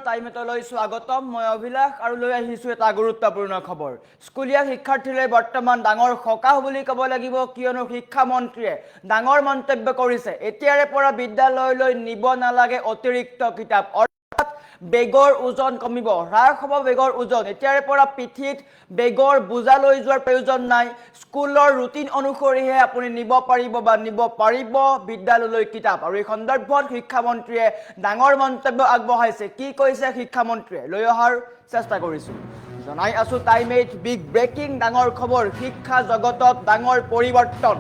টাইমেটলৈ স্বাগতম মই অভিলাষ আৰু লৈ আহিছো এটা গুৰুত্বপূৰ্ণ খবৰ স্কুলীয়া শিক্ষাৰ্থীলৈ বৰ্তমান ডাঙৰ সকাহ বুলি ক'ব লাগিব কিয়নো শিক্ষা মন্ত্ৰীয়ে ডাঙৰ মন্তব্য কৰিছে এতিয়াৰে পৰা বিদ্যালয়লৈ নিব নালাগে অতিৰিক্ত কিতাপ বেগৰ ওজন কমিব হ্ৰাস হ'ব বেগৰ ওজন এতিয়াৰে পৰা পিঠিত বেগৰ বোজা লৈ যোৱাৰ প্ৰয়োজন নাই স্কুলৰ ৰুটিন অনুসৰিহে আপুনি নিব পাৰিব বিদ্যালয়লৈ কিতাপ আৰু এই সন্দৰ্ভত শিক্ষামন্ত্ৰীয়ে ডাঙৰ মন্তব্য আগবঢ়াইছে কি কৈছে শিক্ষামন্ত্ৰীয়ে লৈ অহাৰ চেষ্টা কৰিছো জনাই আছো টাইম 8 বিগ ব্ৰেকিং ডাঙৰ খবৰ শিক্ষা জগতত ডাঙৰ পৰিৱৰ্তন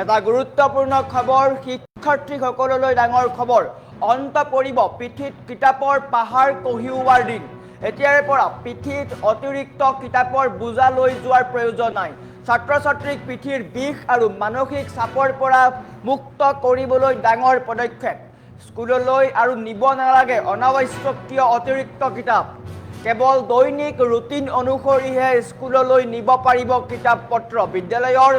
এটা গুৰুত্বপূৰ্ণ খবৰ শিক্ষাৰ্থীসকললৈ ডাঙৰ খবৰ অন্ত পৰিব পিঠিত কিতাপৰ পাহাৰ কঢ়িওৱাৰ দিন এতিয়াৰে পৰা পিঠিত অতিৰিক্ত কিতাপৰ বোজা লৈ যোৱাৰ প্ৰয়োজন নাই ছাত্ৰ ছাত্ৰীক পিঠিৰ বিষ আৰু মানসিক চাপৰ পৰা মুক্ত কৰিবলৈ ডাঙৰ পদক্ষেপ স্কুললৈ আৰু নিব নালাগে অনাৱশ্যকীয় অতিৰিক্ত কিতাপ কেৱল দৈনিক ৰুটিন অনুসৰিহে স্কুললৈ নিব পাৰিব কিতাপ পত্ৰ বিদ্যালয়ৰ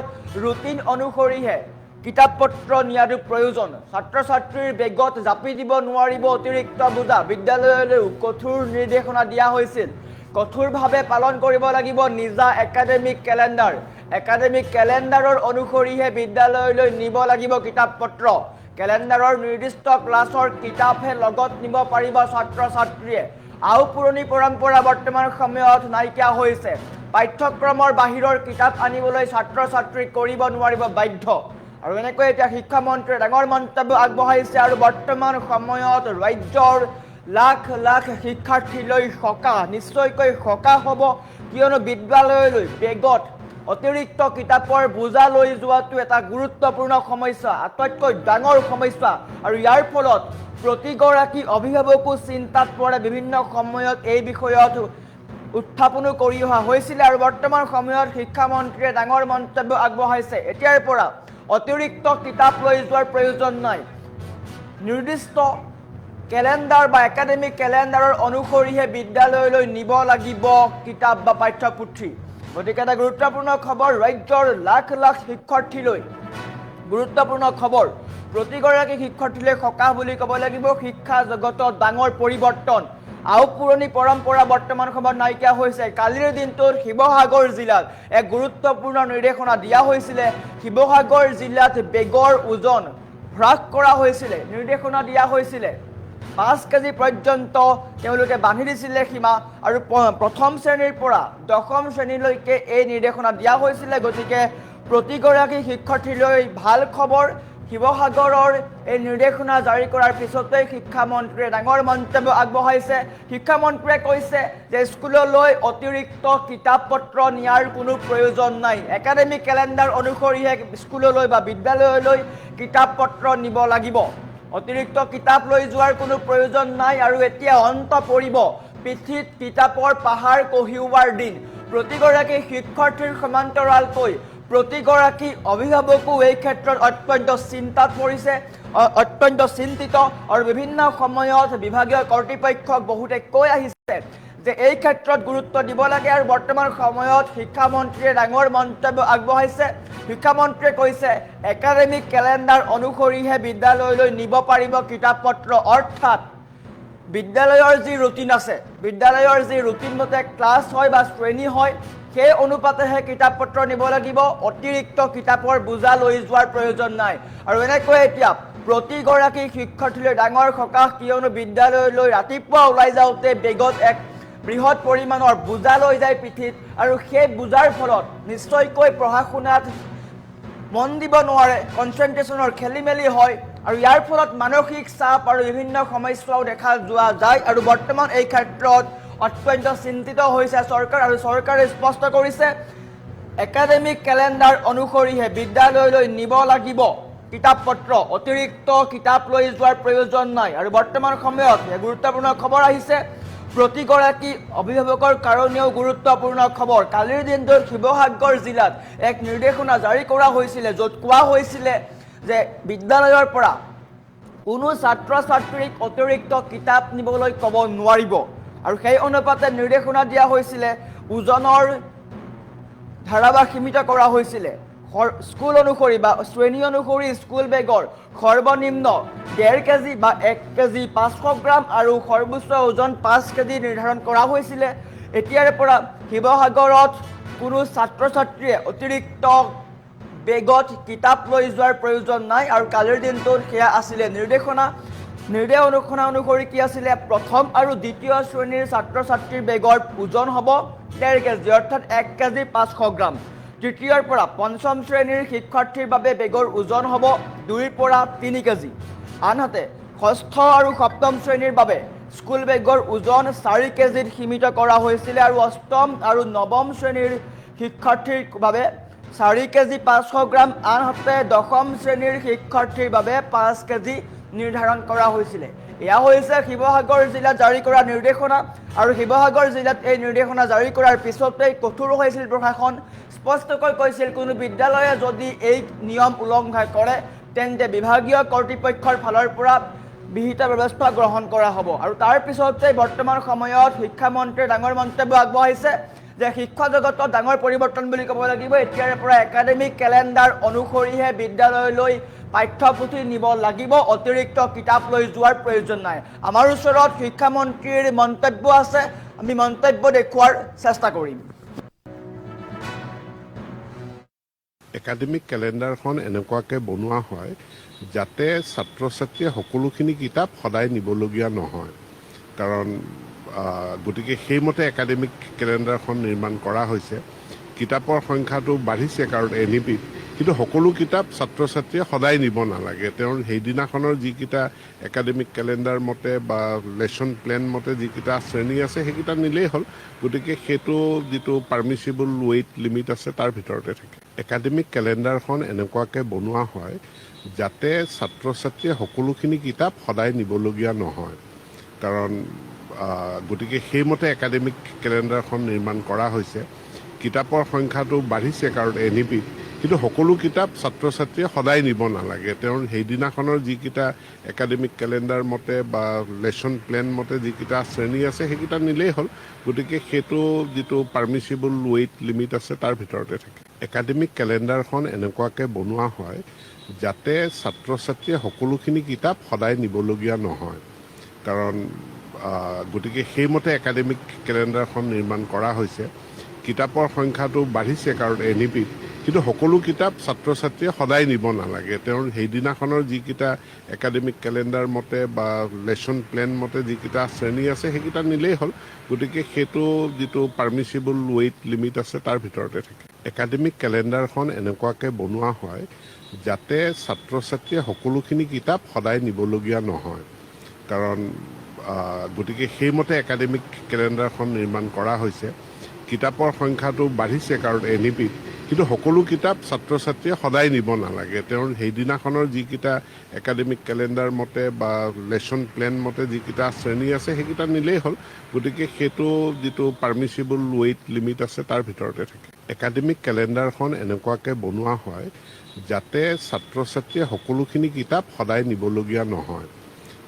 ৰুটিন অনুসৰিহে কিতাপ পত্ৰ নিয়াটো প্ৰয়োজন ছাত্ৰ ছাত্ৰীৰ বেগত জাপি দিব নোৱাৰিব অতিৰিক্ত বোজা বিদ্যালয়লৈ কঠোৰ নিৰ্দেশনা দিয়া হৈছিল কঠোৰভাৱে পালন কৰিব লাগিব নিজা একাডেমিক কেলেণ্ডাৰৰ অনুসৰিহে বিদ্যালয়লৈ নিব লাগিব কিতাপ পত্ৰ কেলেণ্ডাৰৰ নিৰ্দিষ্ট ক্লাছৰ কিতাপহে লগত নিব পাৰিব ছাত্ৰ ছাত্ৰীয়ে আও পুৰণি পৰম্পৰা বৰ্তমান সময়ত নাইকিয়া হৈছে পাঠ্যক্ৰমৰ বাহিৰৰ কিতাপ আনিবলৈ ছাত্ৰ ছাত্ৰীক কৰিব নোৱাৰিব বাধ্য আৰু এনেকৈ এতিয়া শিক্ষামন্ত্ৰীয়ে ডাঙৰ মন্তব্য আগবঢ়াইছে আৰু বৰ্তমান সময়ত ৰাজ্যৰ লাখ লাখ শিক্ষাৰ্থীলৈ সকাহ নিশ্চয়কৈ সকাহ হ'ব কিয়নো বিদ্যালয়লৈ বেগত অতিৰিক্ত কিতাপৰ বোজা লৈ যোৱাটো এটা গুৰুত্বপূৰ্ণ সমস্যা আটাইতকৈ ডাঙৰ সমস্যা আৰু ইয়াৰ ফলত প্ৰতিগৰাকী অভিভাৱকো চিন্তাত পৰে বিভিন্ন সময়ত এই বিষয়ত উত্থাপনো কৰি অহা হৈছিল আৰু বৰ্তমান সময়ত শিক্ষামন্ত্ৰীয়ে ডাঙৰ মন্তব্য আগবঢ়াইছে এতিয়াৰ পৰা অতিৰিক্ত কিতাপ লৈ যোৱাৰ প্ৰয়োজন নাই নিৰ্দিষ্ট কেলেণ্ডাৰ বা একাডেমিক কেলেণ্ডাৰৰ অনুসৰিহে বিদ্যালয়লৈ নিব লাগিব কিতাপ বা পাঠ্যপুথি গতিকে এটা গুৰুত্বপূৰ্ণ খবৰ ৰাজ্যৰ লাখ লাখ শিক্ষাৰ্থীলৈ গুৰুত্বপূৰ্ণ খবৰ প্ৰতিগৰাকী শিক্ষাৰ্থীলৈ সকাহ বুলি ক'ব লাগিব শিক্ষা জগতত ডাঙৰ পৰিৱৰ্তন আও পুৰণি পৰম্পৰা বৰ্তমান সময়ত নাইকিয়া হৈছে কালিৰ দিনটোত শিৱসাগৰ জিলাত এক গুৰুত্বপূৰ্ণ নিৰ্দেশনা দিয়া হৈছিলে শিৱসাগৰ জিলাত বেগৰ ওজন হ্ৰাস কৰা হৈছিলে নিৰ্দেশনা দিয়া হৈছিলে 5 কেজি পৰ্যন্ত তেওঁলোকে বান্ধি দিছিলে সীমা আৰু প্ৰথম শ্ৰেণীৰ পৰা দশম শ্ৰেণীলৈকে এই নিৰ্দেশনা দিয়া হৈছিলে গতিকে প্ৰতিগৰাকী শিক্ষাৰ্থীলৈ ভাল খবৰ শিৱসাগৰৰ এই নিৰ্দেশনা জাৰি কৰাৰ পিছতেই শিক্ষামন্ত্ৰীয়ে ডাঙৰ মন্তব্য আগবঢ়াইছে শিক্ষামন্ত্ৰীয়ে কৈছে যে স্কুললৈ অতিৰিক্ত কিতাপ পত্ৰ নিয়াৰ কোনো প্ৰয়োজন নাই একাডেমিক কেলেণ্ডাৰ অনুসৰিহে স্কুললৈ বা বিদ্যালয়লৈ কিতাপ পত্ৰ নিব লাগিব অতিৰিক্ত কিতাপ লৈ যোৱাৰ কোনো প্ৰয়োজন নাই আৰু এতিয়া অন্ত পৰিব পিঠিত কিতাপৰ পাহাৰ কঢ়িওৱাৰ দিন প্ৰতিগৰাকী শিক্ষাৰ্থীৰ সমান্তৰালকৈ প্ৰতিগৰাকী অভিভাৱকো এই ক্ষেত্ৰত অত্যন্ত চিন্তাত পৰিছে অত্যন্ত চিন্তিত আৰু বিভিন্ন সময়ত বিভাগীয় কৰ্তৃপক্ষক বহুতে কৈ আহিছে যে এই ক্ষেত্ৰত গুৰুত্ব দিব লাগে আৰু বৰ্তমান সময়ত শিক্ষামন্ত্ৰীয়ে ডাঙৰ মন্তব্য আগবঢ়াইছে শিক্ষামন্ত্ৰীয়ে কৈছে একাডেমিক কেলেণ্ডাৰ অনুসৰিহে বিদ্যালয়লৈ নিব পাৰিব কিতাপ পত্ৰ অৰ্থাৎ বিদ্যালয়ৰ যি ৰুটিন আছে বিদ্যালয়ৰ যি ৰুটিন মতে ক্লাছ হয় বা শ্ৰেণী হয় সেই অনুপাতেহে কিতাপ পত্ৰ নিব লাগিব অতিৰিক্ত কিতাপৰ বোজা লৈ যোৱাৰ প্ৰয়োজন নাই আৰু এনেকৈ এতিয়া প্ৰতিগৰাকী শিক্ষাৰ্থীলৈ ডাঙৰ সকাহ কিয়নো বিদ্যালয়লৈ ৰাতিপুৱা ওলাই যাওঁতে বেগত এক বৃহৎ পৰিমাণৰ বোজা লৈ যায় পিঠিত আৰু সেই বোজাৰ ফলত নিশ্চয়কৈ পঢ়া শুনাত মন দিব নোৱাৰে কনচেন্ট্ৰেশ্যনৰ খেলিমেলি হয় আৰু ইয়াৰ ফলত মানসিক চাপ আৰু বিভিন্ন সমস্যাও দেখা যোৱা যায় আৰু বৰ্তমান এই ক্ষেত্ৰত অত্যন্ত চিন্তিত হৈছে চৰকাৰ আৰু চৰকাৰে স্পষ্ট কৰিছে একাডেমিক কেলেণ্ডাৰ অনুসৰিহে বিদ্যালয়লৈ নিব লাগিব কিতাপ পত্ৰ অতিৰিক্ত কিতাপ লৈ যোৱাৰ প্ৰয়োজন নাই আৰু বৰ্তমান সময়ত গুৰুত্বপূৰ্ণ খবৰ আহিছে প্ৰতিগৰাকী অভিভাৱকৰ কাৰণেও গুৰুত্বপূৰ্ণ খবৰ কালিৰ দিনটোত শিৱসাগৰ জিলাত এক নিৰ্দেশনা জাৰি কৰা হৈছিলে য'ত কোৱা হৈছিলে যে বিদ্যালয়ৰ পৰা কোনো ছাত্ৰ ছাত্ৰীক অতিৰিক্ত কিতাপ নিবলৈ ক'ব নোৱাৰিব আৰু সেই অনুপাতে নিৰ্দেশনা দিয়া হৈছিলে ওজনৰ ধাৰাবাহিক সীমিত কৰা হৈছিলে স্কুল অনুসৰি বা শ্ৰেণী অনুসৰি স্কুল বেগৰ সৰ্বনিম্ন 1.5 কেজি বা 1 কেজি 500 গ্ৰাম আৰু সৰ্বোচ্চ ওজন 5 কেজি নিৰ্ধাৰণ কৰা হৈছিলে। এতিয়াৰ পৰা শিৱসাগৰত কোনো ছাত্ৰ ছাত্ৰীয়ে অতিৰিক্ত বেগত কিতাপ লৈ যোৱাৰ প্ৰয়োজন নাই আৰু কালিৰ দিনটোত সেয়া আছিলে নিৰ্দেশ অনুসৰি কি আছিলে প্ৰথম আৰু দ্বিতীয় শ্ৰেণীৰ ছাত্ৰ ছাত্ৰীৰ বেগৰ ওজন হ'ব 1.5 কেজি অৰ্থাৎ 1 কেজি 500 গ্ৰাম। তৃতীয়ৰ পৰা পঞ্চম শ্ৰেণীৰ শিক্ষাৰ্থীৰ বাবে বেগৰ ওজন হ'ব 2 পৰা 3 কেজি। আনহাতে ষষ্ঠ আৰু সপ্তম শ্ৰেণীৰ বাবে স্কুল বেগৰ ওজন 4 কেজিত সীমিত কৰা হৈছিলে আৰু অষ্টম আৰু নৱম শ্ৰেণীৰ শিক্ষাৰ্থীৰ বাবে 4 কেজি 500 গ্ৰাম আনহাতে দশম শ্ৰেণীৰ শিক্ষাৰ্থীৰ বাবে 5 কেজি নিৰ্ধাৰণ কৰা হৈছিলে। এয়া হৈছে শিৱসাগৰ জিলাত জাৰি কৰা নিৰ্দেশনা আৰু শিৱসাগৰ জিলাত এই নিৰ্দেশনা জাৰি কৰাৰ পিছতেই কঠোৰ হৈছিল প্ৰশাসন। স্পষ্টকৈ কৈছিল কোনো বিদ্যালয়ে যদি এই নিয়ম উলংঘা কৰে তেন্তে বিভাগীয় কৰ্তৃপক্ষৰ ফালৰ পৰা বিহিত ব্যৱস্থা গ্ৰহণ কৰা হ'ব আৰু তাৰ পিছতে বৰ্তমান সময়ত শিক্ষামন্ত্ৰীয়ে ডাঙৰ মন্তব্য আগবঢ়াইছে যে শিক্ষা জগতত ডাঙৰ পৰিৱৰ্তন বুলি ক'ব লাগিব। এতিয়াৰ পৰা একাডেমিক কেলেণ্ডাৰ অনুসৰিহে বিদ্যালয়লৈ পাঠ্যপুথি নিব লাগিব, অতিৰিক্ত কিতাপ লৈ যোৱাৰ প্ৰয়োজন নাই। আমাৰ ওচৰত শিক্ষামন্ত্ৰীৰ মন্তব্য আছে, আমি মন্তব্য দেখুৱাৰ চেষ্টা কৰিম। একাডেমিক কেলেণ্ডাৰখন এনেকুৱাকৈ বনোৱা হয় যাতে ছাত্ৰ ছাত্ৰীয়ে সকলোখিনি কিতাপ সদায় নিবলগীয়া নহয়, কাৰণ গতিকে সেইমতে একাডেমিক কেলেণ্ডাৰখন নিৰ্মাণ কৰা হৈছে। কিতাপৰ সংখ্যাটো বাঢ়িছে কাৰণ NEP-ত, কিন্তু সকলো কিতাপ ছাত্ৰ ছাত্ৰীয়ে সদায় নিব নালাগে। তেওঁৰ সেইদিনাখনৰ যিকেইটা একাডেমিক কেলেণ্ডাৰ মতে বা লেচন প্লেন মতে যিকেইটা শ্ৰেণী আছে সেইকেইটা নিলেই হ'ল। গতিকে সেইটো যিটো পাৰ্মিচিবল ৱেইট লিমিট আছে তাৰ ভিতৰতে থাকে। একাডেমিক কেলেণ্ডাৰখন এনেকুৱাকৈ বনোৱা হয় যাতে ছাত্ৰ ছাত্ৰীয়ে সকলোখিনি কিতাপ সদায় নিবলগীয়া নহয়, কাৰণ গতিকে সেইমতে একাডেমিক কেলেণ্ডাৰখন নিৰ্মাণ কৰা হৈছে। কিতাপৰ সংখ্যাটো বাঢ়িছে কাৰণ NEP-ত, কিন্তু সকলো কিতাপ ছাত্ৰ ছাত্ৰীয়ে সদায় নিব নালাগে। তেওঁৰ সেইদিনাখনৰ যিকেইটা একাডেমিক কেলেণ্ডাৰ মতে বা লেচন প্লেন মতে যিকেইটা শ্ৰেণী আছে সেইকেইটা নিলেই হ'ল। গতিকে সেইটো যিটো পাৰ্মিচিবল ৱেইট লিমিট আছে তাৰ ভিতৰতে থাকে। একাডেমিক কেলেণ্ডাৰখন এনেকুৱাকৈ বনোৱা হয় যাতে ছাত্ৰ ছাত্ৰীয়ে সকলোখিনি কিতাপ সদায় নিবলগীয়া নহয়, কাৰণ গতিকে সেইমতে একাডেমিক কেলেণ্ডাৰখন নিৰ্মাণ কৰা হৈছে। কিতাপৰ সংখ্যাটো বাঢ়িছে কাৰণ NEP-ত, কিন্তু সকলো কিতাপ ছাত্ৰ ছাত্ৰীয়ে সদায় নিব নালাগে। তেওঁৰ সেইদিনাখনৰ যিকেইটা একাডেমিক কেলেণ্ডাৰ মতে বা লেচন প্লেন মতে যিকেইটা শ্ৰেণী আছে সেইকেইটা নিলেই হ'ল। গতিকে সেইটো যিটো পাৰ্মিচিবল ৱেইট লিমিট আছে তাৰ ভিতৰতে থাকে। একাডেমিক কেলেণ্ডাৰখন এনেকুৱাকৈ বনোৱা হয় যাতে ছাত্ৰ ছাত্ৰীয়ে সকলোখিনি কিতাপ সদায় নিবলগীয়া নহয়, কাৰণ গতিকে সেইমতে একাডেমিক কেলেণ্ডাৰখন নিৰ্মাণ কৰা হৈছে। কিতাপৰ সংখ্যাটো বাঢ়িছে কাৰণ NEP-ত, কিন্তু সকলো কিতাপ ছাত্ৰ ছাত্ৰীয়ে সদায় নিব নালাগে। তেওঁৰ সেইদিনাখনৰ যিকেইটা একাডেমিক কেলেণ্ডাৰ মতে বা লেচন প্লেন মতে যিকেইটা শ্ৰেণী আছে সেইকেইটা নিলেই হ'ল। গতিকে সেইটো যিটো পাৰ্মিচিবল ৱেইট লিমিট আছে তাৰ ভিতৰতে থাকে। একাডেমিক কেলেণ্ডাৰখন এনেকুৱাকৈ বনোৱা হয় যাতে ছাত্ৰ ছাত্ৰীয়ে সকলোখিনি কিতাপ সদায় নিবলগীয়া নহয়,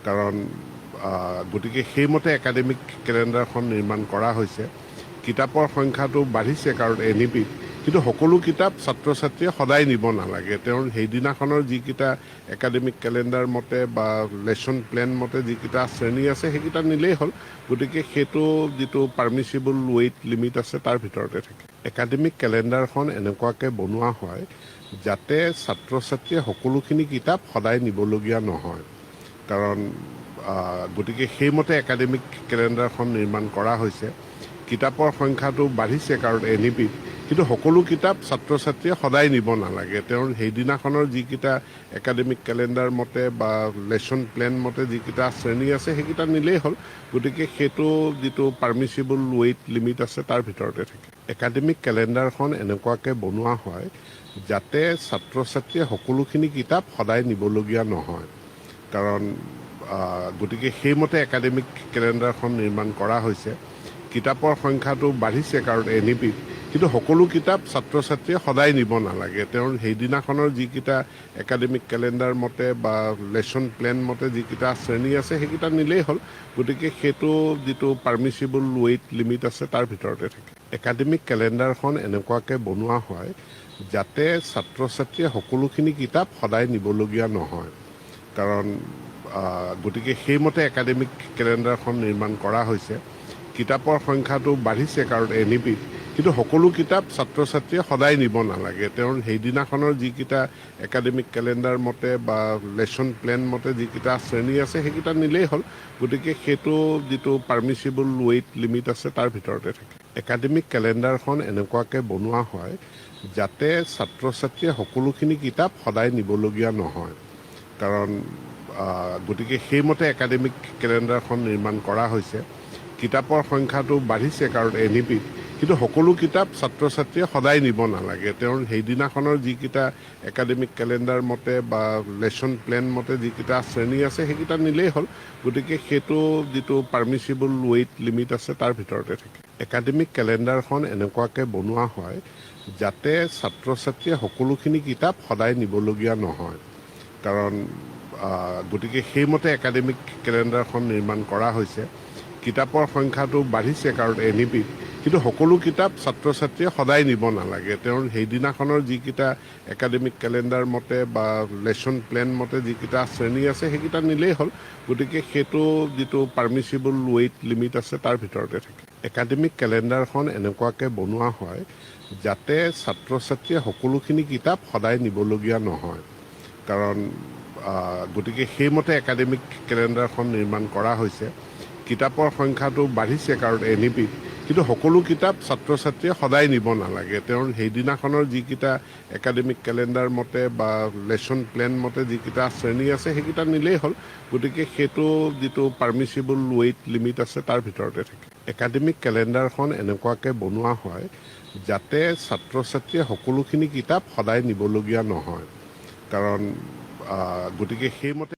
কাৰণ গতিকে সেইমতে একাডেমিক কেলেণ্ডাৰখন নিৰ্মাণ কৰা হৈছে। কিতাপৰ সংখ্যাটো বাঢ়িছে কাৰণ NEP-ত, কিন্তু সকলো কিতাপ ছাত্ৰ ছাত্ৰীয়ে সদায় নিব নালাগে। তেওঁৰ সেইদিনাখনৰ যিকেইটা একাডেমিক কেলেণ্ডাৰ মতে বা লেচন প্লেন মতে যিকেইটা শ্ৰেণী আছে সেইকেইটা নিলেই হ'ল। গতিকে সেইটো যিটো পাৰ্মিচিবল ৱেইট লিমিট আছে তাৰ ভিতৰতে থাকে। একাডেমিক কেলেণ্ডাৰখন এনেকুৱাকৈ বনোৱা হয় যাতে ছাত্ৰ ছাত্ৰীয়ে সকলোখিনি কিতাপ সদায় নিবলগীয়া নহয়, কাৰণ গতিকে সেইমতে একাডেমিক কেলেণ্ডাৰখন নিৰ্মাণ কৰা হৈছে। কিতাপৰ সংখ্যাটো বাঢ়িছে কাৰণ NEP-ত, কিন্তু সকলো কিতাপ ছাত্ৰ ছাত্ৰীয়ে সদায় নিব নালাগে। তেওঁৰ সেইদিনাখনৰ যিকেইটা একাডেমিক কেলেণ্ডাৰ মতে বা লেচন প্লেন মতে যিকেইটা শ্ৰেণী আছে সেইকেইটা নিলেই হ'ল। গতিকে সেইটো যিটো পাৰ্মিচিবল ৱেইট লিমিট আছে তাৰ ভিতৰতে থাকে। একাডেমিক কেলেণ্ডাৰখন এনেকুৱাকৈ বনোৱা হয় যাতে ছাত্ৰ ছাত্ৰীয়ে সকলোখিনি কিতাপ সদায় নিবলগীয়া নহয়, কাৰণ গতিকে সেইমতে একাডেমিক কেলেণ্ডাৰখন নিৰ্মাণ কৰা হৈছে। কিতাপৰ সংখ্যাটো বাঢ়িছে কাৰণ NEP-ত, কিন্তু সকলো কিতাপ ছাত্ৰ ছাত্ৰীয়ে সদায় নিব নালাগে। তেওঁৰ সেইদিনাখনৰ যিকেইটা একাডেমিক কেলেণ্ডাৰ মতে বা লেচন প্লেন মতে যিকেইটা শ্ৰেণী আছে সেইকেইটা নিলেই হ'ল। গতিকে সেইটো যিটো পাৰ্মিচিবল ৱেইট লিমিট আছে তাৰ ভিতৰতে থাকে। একাডেমিক কেলেণ্ডাৰখন এনেকুৱাকৈ বনোৱা হয় যাতে ছাত্ৰ ছাত্ৰীয়ে সকলোখিনি কিতাপ সদায় নিবলগীয়া নহয় কাৰণ গতিকে সেইমতে একাডেমিক কেলেণ্ডাৰখন নিৰ্মাণ কৰা হৈছে কিতাপৰ সংখ্যাটো বাঢ়িছে কাৰণ NEP-ত কিন্তু সকলো কিতাপ ছাত্ৰ ছাত্ৰীয়ে সদায় নিব নালাগে তেওঁৰ সেইদিনাখনৰ যিকেইটা একাডেমিক কেলেণ্ডাৰ মতে বা লেচন প্লেন মতে যিকেইটা শ্ৰেণী আছে সেইকেইটা নিলেই হ'ল গতিকে সেইটো যিটো পাৰ্মিচিবল ৱেইট লিমিট আছে তাৰ ভিতৰতে থাকে একাডেমিক কেলেণ্ডাৰখন এনেকুৱাকৈ বনোৱা হয় যাতে ছাত্ৰ ছাত্ৰীয়ে সকলোখিনি কিতাপ সদায় নিবলগীয়া নহয় কাৰণ গতিকে সেইমতে একাডেমিক কেলেণ্ডাৰখন নিৰ্মাণ কৰা হৈছে কিতাপৰ সংখ্যাটো বাঢ়িছে কাৰণ NEP-ত কিন্তু সকলো কিতাপ ছাত্ৰ ছাত্ৰীয়ে সদায় নিব নালাগে তেওঁৰ সেইদিনাখনৰ যিকেইটা একাডেমিক কেলেণ্ডাৰ মতে বা লেচন প্লেন মতে যিকেইটা শ্ৰেণী আছে সেইকেইটা নিলেই হ'ল গতিকে সেইটো যিটো পাৰ্মিচিবল ৱেইট লিমিট আছে তাৰ ভিতৰতে থাকে একাডেমিক কেলেণ্ডাৰখন এনেকুৱাকৈ বনোৱা হয় যাতে ছাত্ৰ ছাত্ৰীয়ে সকলোখিনি কিতাপ সদায় নিবলগীয়া নহয় কাৰণ গতিকে সেইমতে একাডেমিক কেলেণ্ডাৰখন নিৰ্মাণ কৰা হৈছে কিতাপৰ সংখ্যাটো বাঢ়িছে কাৰণ NEP-ত কিন্তু সকলো কিতাপ ছাত্ৰ ছাত্ৰীয়ে সদায় নিব নালাগে তেওঁৰ সেইদিনাখনৰ যিকেইটা একাডেমিক কেলেণ্ডাৰ মতে বা লেচন প্লেন মতে যিকেইটা শ্ৰেণী আছে সেইকেইটা নিলেই হ'ল গতিকে সেইটো যিটো পাৰ্মিচিবল ৱেইট লিমিট আছে তাৰ ভিতৰতে থাকে একাডেমিক কেলেণ্ডাৰখন এনেকুৱাকৈ বনোৱা হয় যাতে ছাত্ৰ ছাত্ৰীয়ে সকলোখিনি কিতাপ সদায় নিবলগীয়া নহয় কাৰণ গতিকে সেইমতে একাডেমিক কেলেণ্ডাৰখন নিৰ্মাণ কৰা হৈছে কিতাপৰ সংখ্যাটো বাঢ়িছে কাৰণ NEP-ত কিন্তু সকলো কিতাপ ছাত্ৰ ছাত্ৰীয়ে সদায় নিব নালাগে তেওঁৰ সেইদিনাখনৰ যিকেইটা একাডেমিক কেলেণ্ডাৰ মতে বা লেচন প্লেন মতে যিকেইটা শ্ৰেণী আছে সেইকেইটা নিলেই হ'ল গতিকে সেইটো যিটো পাৰ্মিচিবল ৱেইট লিমিট আছে তাৰ ভিতৰতে থাকে একাডেমিক কেলেণ্ডাৰখন এনেকুৱাকৈ বনোৱা হয় যাতে ছাত্ৰ ছাত্ৰীয়ে সকলোখিনি কিতাপ সদায় নিবলগীয়া নহয় কাৰণ গতিকে সেইমতে